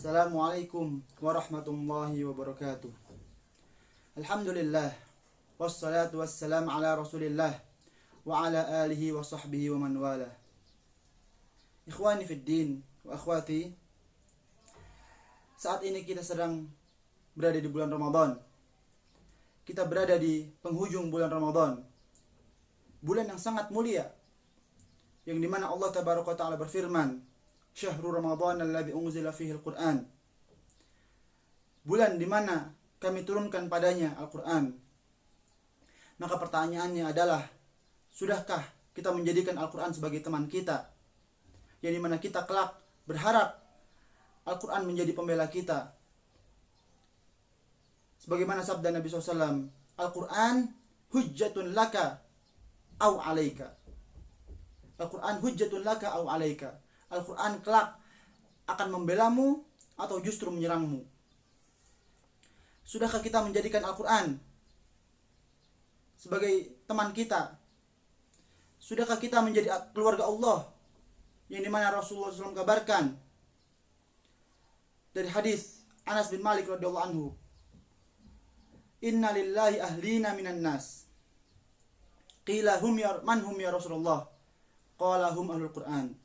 Assalamualaikum warahmatullahi wabarakatuh. Alhamdulillah, wassalatu wassalam ala rasulillah wa ala alihi wa sahbihi wa man wala. Ikhwani fid din wa akhwati, saat ini kita sedang berada di bulan Ramadan. Kita berada di penghujung bulan Ramadan, bulan yang sangat mulia, yang dimana Allah tabaraka wa ta'ala berfirman, Syahrul Ramadan alladzi unzila fihi al-Qur'an. Bulan di mana kami turunkan padanya Al-Qur'an. Maka pertanyaannya adalah, sudahkah kita menjadikan Al-Qur'an sebagai teman kita? Yang dimana kita kelak berharap Al-Qur'an menjadi pembela kita. Sebagaimana sabda Nabi SAW, Al-Qur'an hujjatun laka au alaika. Al-Qur'an hujjatun laka au alaika. Al-Quran kelak akan membelamu atau justru menyerangmu. Sudahkah kita menjadikan Al-Quran sebagai teman kita? Sudahkah kita menjadi keluarga Allah yang dimana Rasulullah SAW kabarkan dari hadis Anas bin Malik radhiyallahu anhu, Inna lillahi ahlina minan nas. Qila man hum ya Rasulullah? Qala hum ahlul Quran.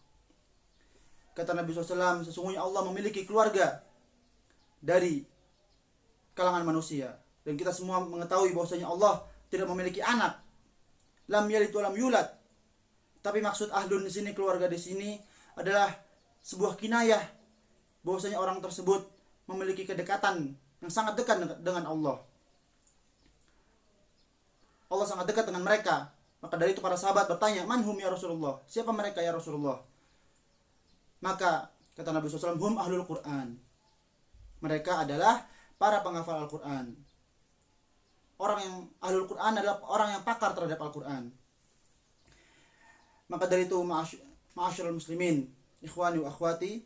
Kata Nabi SAW, sesungguhnya Allah memiliki keluarga dari kalangan manusia. Dan kita semua mengetahui bahwasanya Allah tidak memiliki anak. Lam yalid wa lam yulad. Tapi maksud ahlun di sini, keluarga di sini adalah sebuah kinayah bahwasanya orang tersebut memiliki kedekatan yang sangat dekat dengan Allah. Allah sangat dekat dengan mereka. Maka dari itu para sahabat bertanya, Man hum ya Rasulullah? Siapa mereka ya Rasulullah? Maka kata Nabi SAW, hum ahlul Quran. Mereka adalah para penghafal Al-Quran. Orang yang ahlul Quran adalah orang yang pakar terhadap Al-Quran. Maka dari itu, ma'asyiral muslimin, ikhwani wa akhwati,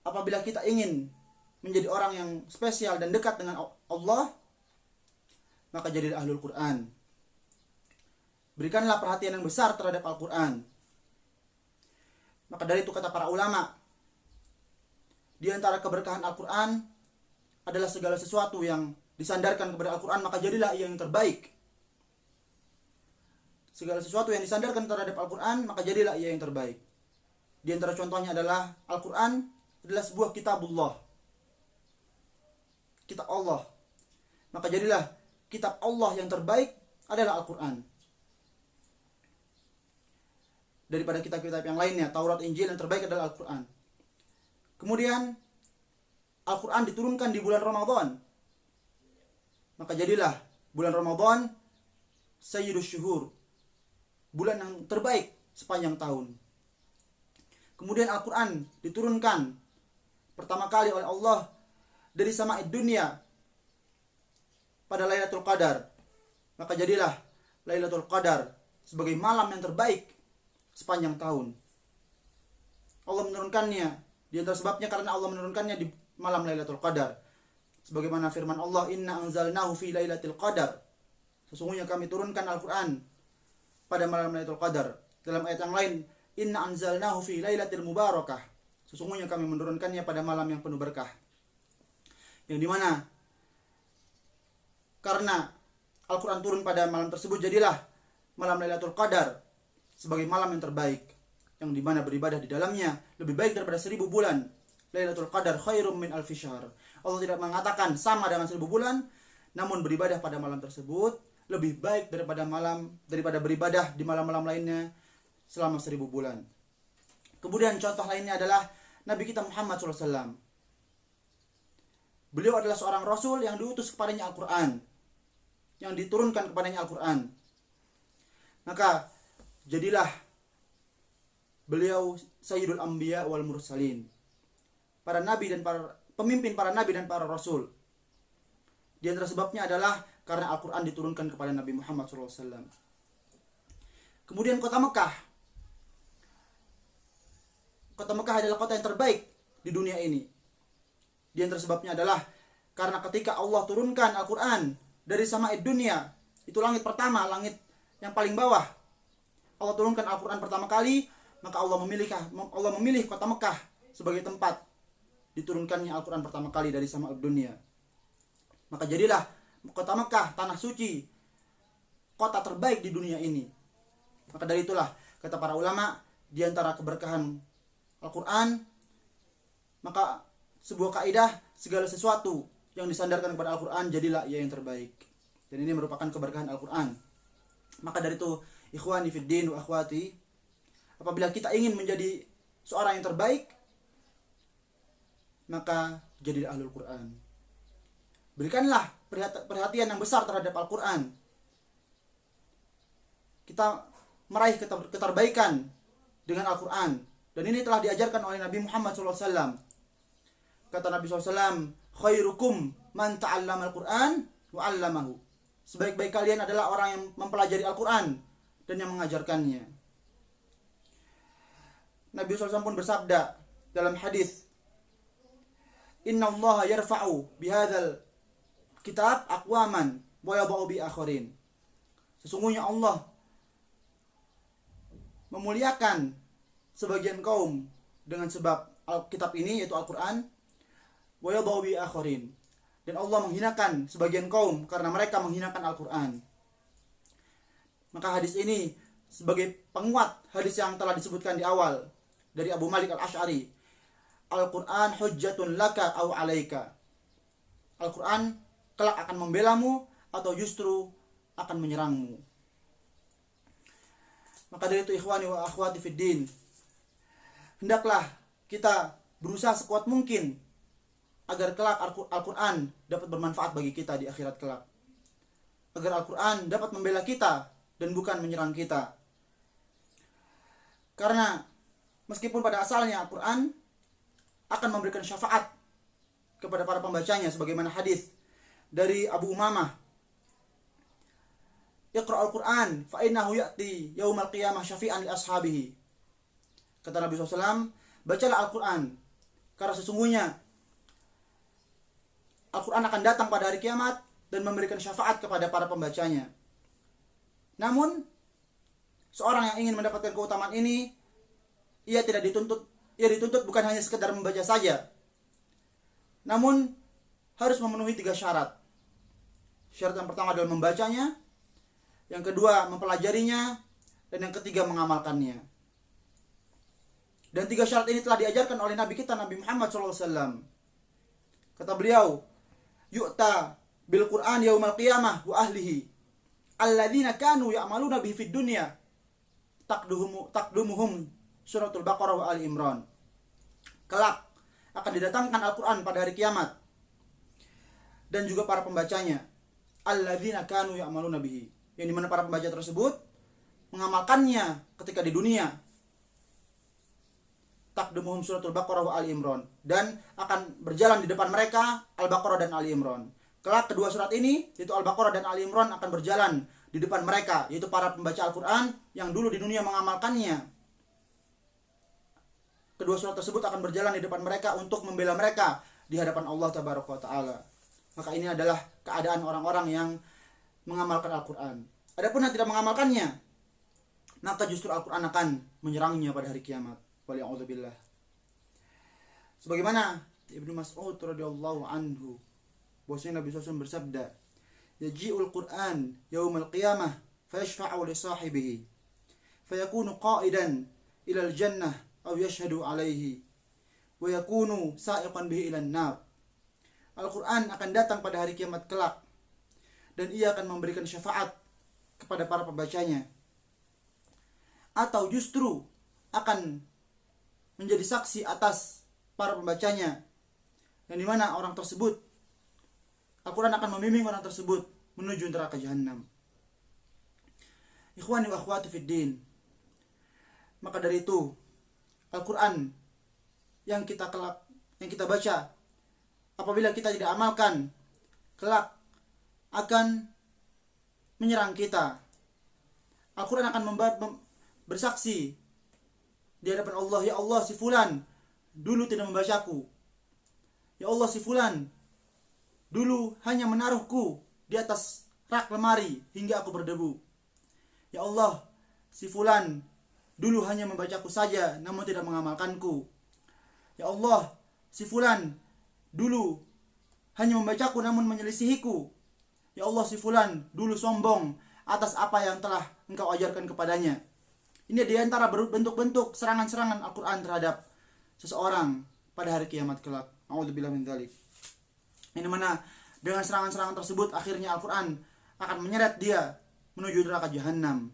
apabila kita ingin menjadi orang yang spesial dan dekat dengan Allah, maka jadilah ahlul Quran. Berikanlah perhatian yang besar terhadap Al-Quran. Maka dari itu kata para ulama, di antara keberkahan Al-Quran adalah segala sesuatu yang disandarkan kepada Al-Quran, maka jadilah ia yang terbaik. Segala sesuatu yang disandarkan terhadap Al-Quran, maka jadilah ia yang terbaik. Di antara contohnya adalah Al-Quran adalah sebuah kitabullah, kitab Allah. Maka jadilah kitab Allah yang terbaik adalah Al-Quran. Daripada kitab-kitab yang lainnya, Taurat, Injil, yang terbaik adalah Al-Quran. Kemudian Al-Quran diturunkan di bulan Ramadan. Maka jadilah bulan Ramadan Sayyidus Syuhur, bulan yang terbaik sepanjang tahun. Kemudian Al-Quran diturunkan pertama kali oleh Allah dari sama'id dunia pada Lailatul Qadar. Maka jadilah Lailatul Qadar sebagai malam yang terbaik sepanjang tahun. Allah menurunkannya, di antara sebabnya karena Allah menurunkannya di malam Lailatul Qadar. Sebagaimana firman Allah, Inna anzalnahu fi Lailatul Qadar. Sesungguhnya kami turunkan Al-Quran pada malam Lailatul Qadar. Dalam ayat yang lain, Inna anzalnahu fi Lailatul Mubarakah. Sesungguhnya kami menurunkannya pada malam yang penuh berkah. Yang dimana karena Al-Quran turun pada malam tersebut, jadilah malam Lailatul Qadar sebagai malam yang terbaik, yang dimana beribadah di dalamnya lebih baik daripada 1000 bulan. Lailatul Qadar khairum min alfi syahr. Allah tidak mengatakan sama dengan 1000 bulan, namun beribadah pada malam tersebut lebih baik daripada beribadah di malam-malam lainnya selama 1000 bulan. Kemudian contoh lainnya adalah Nabi kita Muhammad SAW. Beliau adalah seorang Rasul yang diutus kepadanya Al-Quran, yang diturunkan kepadanya Al-Quran. Maka jadilah beliau Sayyidul Anbiya wal Mursalin, para nabi dan para pemimpin para nabi dan para rasul. Di antara sebabnya adalah karena Al-Quran diturunkan kepada Nabi Muhammad SAW. Kemudian kota Mekah. Kota Mekah adalah kota yang terbaik di dunia ini. Di antara sebabnya adalah karena ketika Allah turunkan Al-Quran dari sama'id dunia, itu langit pertama, langit yang paling bawah, Allah turunkan Al-Quran pertama kali, maka Allah memilih kota Mekah sebagai tempat diturunkannya Al-Quran pertama kali dari sama dunia. Maka jadilah kota Mekah, tanah suci, kota terbaik di dunia ini. Maka dari itulah kata para ulama, di antara keberkahan Al-Quran, maka sebuah kaidah, segala sesuatu yang disandarkan kepada Al-Quran jadilah ia yang terbaik. Dan ini merupakan keberkahan Al-Quran. Maka dari itu, ikhwani fiddin wa akhwati, apabila kita ingin menjadi seorang yang terbaik, maka jadilah ahlul Quran. Berikanlah perhatian yang besar terhadap Al-Quran. Kita meraih keterbaikan dengan Al-Quran. Dan ini telah diajarkan oleh Nabi Muhammad SAW. Kata Nabi SAW, khairukum man ta'allama Al-Quran wa 'allamahu. Sebaik-baik kalian adalah orang yang mempelajari Al-Quran dan yang mengajarkannya. Nabi SAW pun bersabda dalam hadis, Inna Allah yarfa'u bihadzal kitab aqwaman wa yadha'u bi akharin. Sesungguhnya Allah memuliakan sebagian kaum dengan sebab kitab ini, yaitu Al-Quran, wa yadha'u bi akharin. Dan Allah menghinakan sebagian kaum karena mereka menghinakan Al-Quran. Maka hadis ini sebagai penguat hadis yang telah disebutkan di awal dari Abu Malik Al-Asy'ari, Al-Quran hujjatun laka au alaika. Al-Quran kelak akan membelamu atau justru akan menyerangmu. Maka dari itu ikhwani wa akhwati fiddin, hendaklah kita berusaha sekuat mungkin agar kelak Al-Quran dapat bermanfaat bagi kita di akhirat kelak. Agar Al-Quran dapat membela kita dan bukan menyerang kita. Karena meskipun pada asalnya Al-Quran akan memberikan syafaat kepada para pembacanya, sebagaimana hadis dari Abu Umamah, Iqra al-Quran fa innahu ya'ti yaumal qiyamah syafi'an li ashabihi. Kata Nabi SAW, bacalah Al-Quran karena sesungguhnya Al-Quran akan datang pada hari kiamat dan memberikan syafaat kepada para pembacanya. Namun seorang yang ingin mendapatkan keutamaan ini, ia dituntut bukan hanya sekedar membaca saja, namun harus memenuhi 3 syarat. Syarat yang pertama adalah membacanya, yang kedua mempelajarinya, dan yang ketiga mengamalkannya. Dan 3 syarat ini telah diajarkan oleh Nabi kita, Nabi Muhammad SAW. Kata beliau, yu'ta bil Qur'an yaumal qiyamah wa ahlihi alladzina kanu ya'maluna bihi fid dunya taqdumuhum suratul Baqarah wa Ali Imran. Kelak akan didatangkan Al-Quran pada hari kiamat dan juga para pembacanya, alladzina kanu ya'maluna bihi, yang dimana para pembaca tersebut mengamalkannya ketika di dunia, taqdumuhum suratul Baqarah wa Ali Imran, dan akan berjalan di depan mereka Al-Baqarah dan Ali Imran. Kelak kedua surat ini, yaitu Al-Baqarah dan Ali Imran, akan berjalan di depan mereka, yaitu para pembaca Al-Quran yang dulu di dunia mengamalkannya. Kedua surat tersebut akan berjalan di depan mereka untuk membela mereka di hadapan Allah Tabaraka wa Ta'ala. Maka ini adalah keadaan orang-orang yang mengamalkan Al-Quran. Adapun yang tidak mengamalkannya, maka justru Al-Quran akan menyerangnya pada hari kiamat. Waliya'udzubillah. Sebagaimana Ibnu Mas'ud radhiyallahu anhu, bahwasanya Nabi SAW bersabda, yaji'ul Qur'an yaumal qiyamah fayashfa'u li sahibihi fayakunu qa'idan ila al-jannah aw yashhadu alaihi wa yakunu sa'iqan bihi ila an-nar. Al-Quran akan datang pada hari kiamat kelak dan ia akan memberikan syafaat kepada para pembacanya, atau justru akan menjadi saksi atas para pembacanya, yang dimana orang tersebut, Al-Quran akan membimbing orang tersebut menuju neraka jahanam. Ikhwani wa akhwati fiddin, maka dari itu Al-Quran yang kita baca, apabila kita tidak amalkan, kelak akan menyerang kita. Al-Quran akan bersaksi di hadapan Allah, ya Allah, si fulan dulu tidak membacaku. Ya Allah, si fulan dulu hanya menaruhku di atas rak lemari hingga aku berdebu. Ya Allah, si fulan dulu hanya membacaku saja namun tidak mengamalkanku. Ya Allah, si fulan dulu hanya membacaku namun menyelisihiku. Ya Allah, si fulan dulu sombong atas apa yang telah engkau ajarkan kepadanya. Ini diantara bentuk-bentuk serangan-serangan Al-Quran terhadap seseorang pada hari kiamat kelak. A'udzubillah min dzalik. Ini mana dengan serangan-serangan tersebut akhirnya Al-Quran akan menyeret dia menuju neraka jahanam.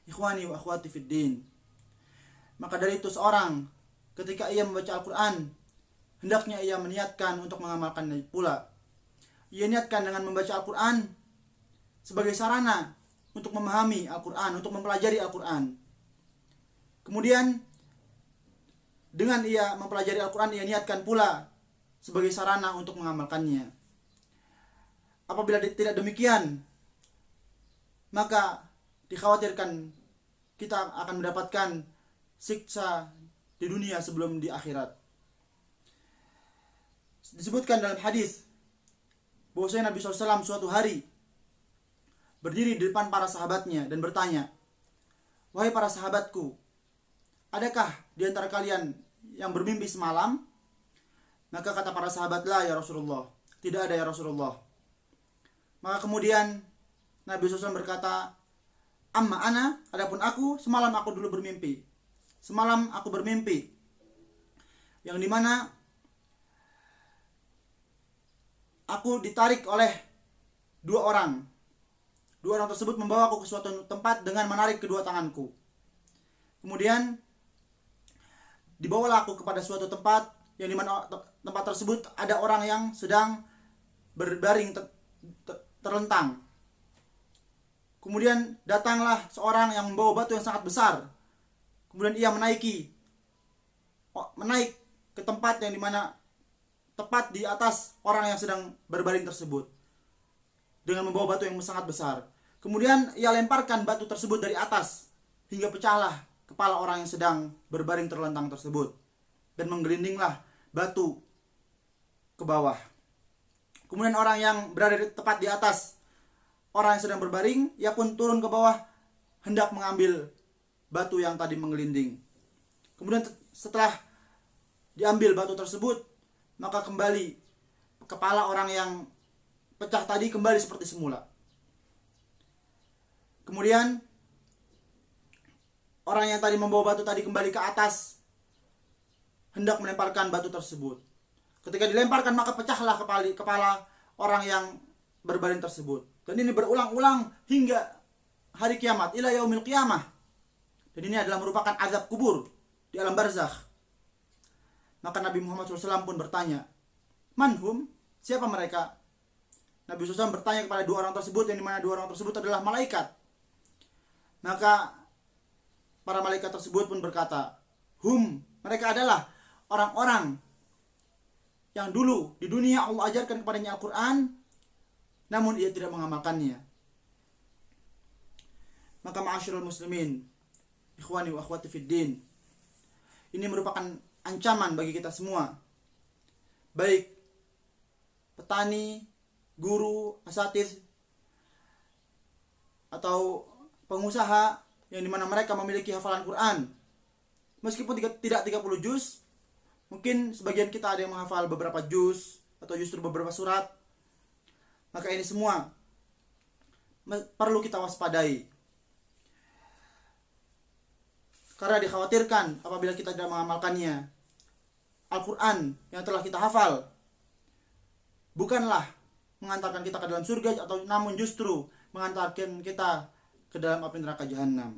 Ikhwani wa akhwati fid din. Maka dari itu seorang ketika ia membaca Al-Quran, hendaknya ia meniatkan untuk mengamalkannya pula. Ia niatkan dengan membaca Al-Quran sebagai sarana untuk memahami Al-Quran, untuk mempelajari Al-Quran. Kemudian dengan ia mempelajari Al-Quran, ia niatkan pula sebagai sarana untuk mengamalkannya. Apabila tidak demikian, maka dikhawatirkan kita akan mendapatkan siksa di dunia sebelum di akhirat. Disebutkan dalam hadis bahwasanya Nabi SAW suatu hari berdiri di depan para sahabatnya dan bertanya, "Wahai para sahabatku, adakah di antara kalian yang bermimpi semalam?" Maka kata para sahabat, "La ya Rasulullah." Tidak ada ya Rasulullah. Maka kemudian Nabi SAW berkata, "Amma ana, adapun aku, semalam aku dulu bermimpi. Semalam aku bermimpi yang dimana aku ditarik oleh dua orang. Dua orang tersebut membawaku ke suatu tempat dengan menarik kedua tanganku. Kemudian dibawalah aku kepada suatu tempat yang dimana tempat tersebut ada orang yang sedang berbaring terlentang. Kemudian datanglah seorang yang membawa batu yang sangat besar. Kemudian ia menaik ke tempat yang dimana tepat di atas orang yang sedang berbaring tersebut dengan membawa batu yang sangat besar. Kemudian ia lemparkan batu tersebut dari atas hingga pecahlah kepala orang yang sedang berbaring terlentang tersebut dan menggelindinglah batu ke bawah. Kemudian orang yang berada tepat di atas orang yang sedang berbaring, ia pun turun ke bawah hendak mengambil batu yang tadi menggelinding. Kemudian setelah diambil batu tersebut, maka kembali kepala orang yang pecah tadi kembali seperti semula. Kemudian orang yang tadi membawa batu tadi kembali ke atas hendak melemparkan batu tersebut. Ketika dilemparkan maka pecahlah kepala orang yang berbaring tersebut. Dan ini berulang-ulang hingga hari kiamat, ila yaumil qiyamah. Dan ini adalah merupakan azab kubur di alam barzakh. Maka Nabi Muhammad SAW pun bertanya, "Manhum? Siapa mereka?" Nabi SAW bertanya kepada dua orang tersebut, yang dimana dua orang tersebut adalah malaikat. Maka para malaikat tersebut pun berkata, "Hum, mereka adalah orang-orang yang dulu di dunia Allah ajarkan kepadanya Al-Quran, namun ia tidak mengamalkannya." Maka ma'asyiral muslimin, ikhwani wa akhwati fid din, ini merupakan ancaman bagi kita semua, baik petani, guru, asatiz, atau pengusaha yang dimana mereka memiliki hafalan Quran. Meskipun tidak 30 juz, mungkin sebagian kita ada yang menghafal beberapa juz atau justru beberapa surat. Maka ini semua perlu kita waspadai, karena dikhawatirkan apabila kita tidak mengamalkannya, Al-Quran yang telah kita hafal bukanlah mengantarkan kita ke dalam surga, atau namun justru mengantarkan kita ke dalam api neraka jahanam.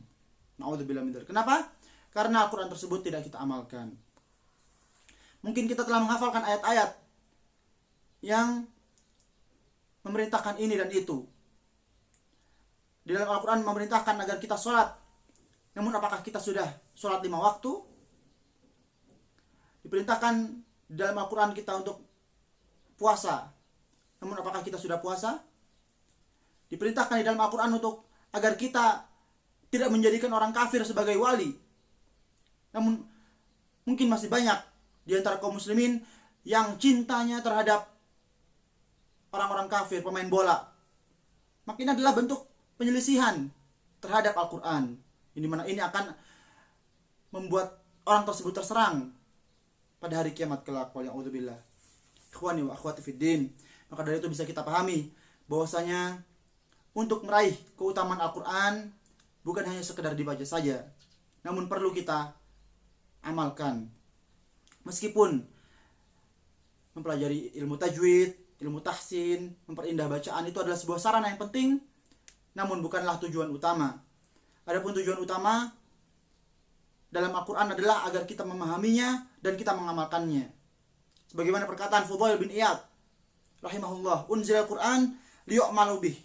Na'udzubillah min dzalik. Kenapa? Karena Al-Quran tersebut tidak kita amalkan. Mungkin kita telah menghafalkan ayat-ayat yang memerintahkan ini dan itu. Di dalam Al-Quran memerintahkan agar kita sholat. Namun apakah kita sudah sholat 5 waktu? Diperintahkan di dalam Al-Quran kita untuk puasa. Namun apakah kita sudah puasa? Diperintahkan di dalam Al-Quran untuk agar kita tidak menjadikan orang kafir sebagai wali. Namun mungkin masih banyak di antara kaum muslimin yang cintanya terhadap orang-orang kafir, pemain bola. Maka ini adalah bentuk penyelisihan terhadap Al-Quran. Ini mana ini akan membuat orang tersebut terserang pada hari kiamat kelak. Waliya'udzubillah. Ikhwani wa akhwati fiddin. Maka dari itu bisa kita pahami bahwasanya untuk meraih keutamaan Al-Quran bukan hanya sekedar dibaca saja, namun perlu kita amalkan. Meskipun mempelajari ilmu tajwid, ilmu tahsin, memperindah bacaan itu adalah sebuah sarana yang penting, namun bukanlah tujuan utama. Adapun tujuan utama dalam Al-Quran adalah agar kita memahaminya dan kita mengamalkannya. Sebagaimana perkataan Fudail bin Iyad rahimahullah, unzil Al-Quran liyu'malu bih.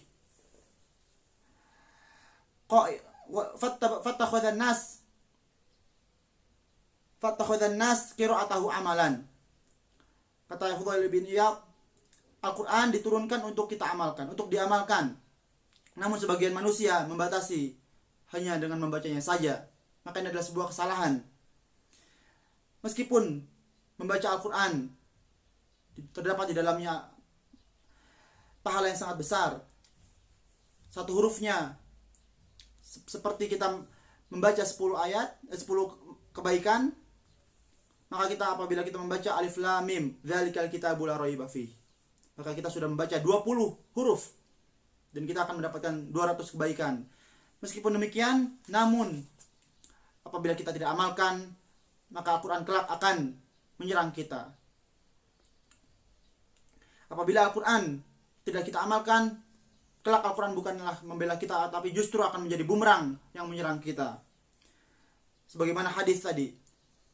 Fattakhadhan nas qira'atahu amalan. Kata Fudail bin Iyad, Al-Quran diturunkan untuk kita amalkan, untuk diamalkan. Namun sebagian manusia membatasi hanya dengan membacanya saja. Maka ini adalah sebuah kesalahan. Meskipun membaca Al-Quran terdapat di dalamnya pahala yang sangat besar, satu hurufnya seperti kita membaca 10 ayat, 10 kebaikan, maka kita apabila kita membaca alif lam mim dzalikal kitabul la raiba fih, maka kita sudah membaca 20 huruf dan kita akan mendapatkan 200 kebaikan. Meskipun demikian, namun apabila kita tidak amalkan, maka Al-Quran kelak akan menyerang kita. Apabila Al-Quran tidak kita amalkan, kelak Al-Quran bukanlah membela kita, tapi justru akan menjadi bumerang yang menyerang kita. Sebagaimana hadis tadi,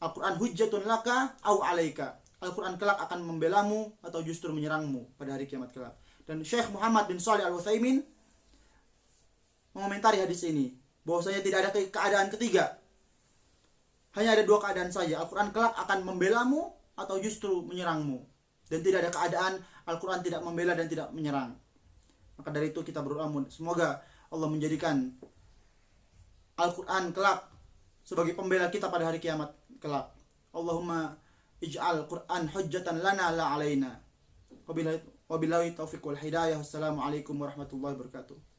Al-Quran hujjatun laka au alaika. Al-Quran kelak akan membelamu atau justru menyerangmu pada hari kiamat kelak. Dan Syekh Muhammad bin Shalih Al-Utsaimin mengomentari hadis ini, bahwasanya tidak ada keadaan ketiga. Hanya ada 2 keadaan saja. Al-Quran kelak akan membelamu atau justru menyerangmu. Dan tidak ada keadaan Al-Quran tidak membela dan tidak menyerang. Maka dari itu kita berdoa, semoga Allah menjadikan Al-Quran kelak sebagai pembela kita pada hari kiamat kelak. Allahumma ij'al Quran hujjatan lana la alaina. Wabillahi taufiq wal hidayah. Wassalamualaikum warahmatullahi wabarakatuh.